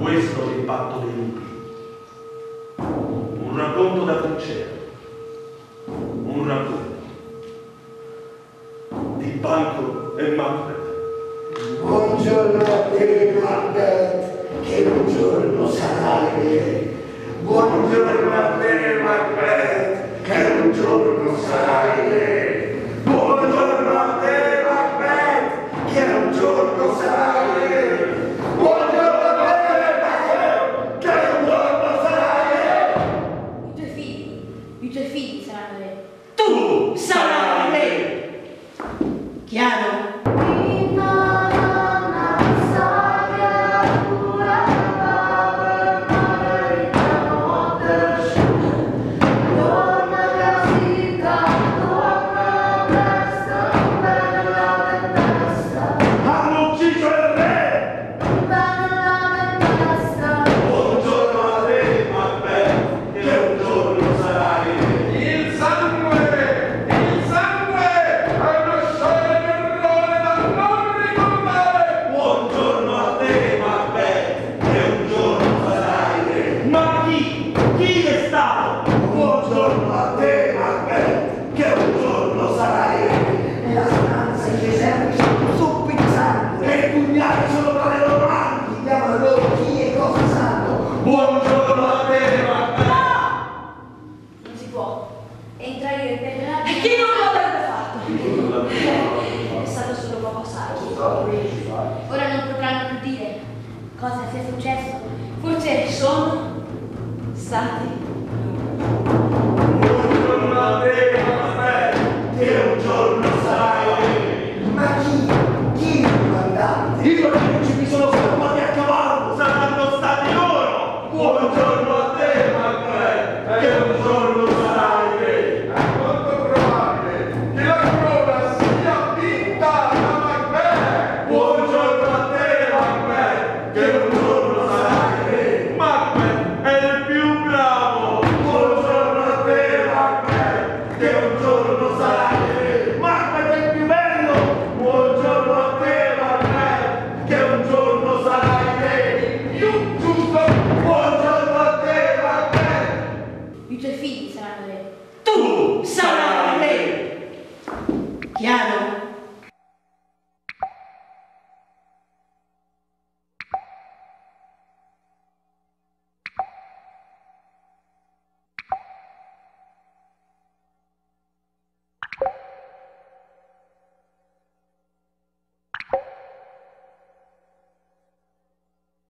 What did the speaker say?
Questo è il patto dei lupi. Un racconto da trincea. Un racconto di Banco e Macbeth. Buongiorno a te, Macbeth, che un giorno sarai re. Buongiorno a te, Macbeth, che un giorno sarai re. Buongiorno a te, Macbeth, che un giorno sarai re. Buongiorno a te, Macbeth, che un giorno sarai re. I tuoi figli saranno re. Tu sarai re. Chiaro? Ora non potranno più dire cosa sia successo. Forse sono stati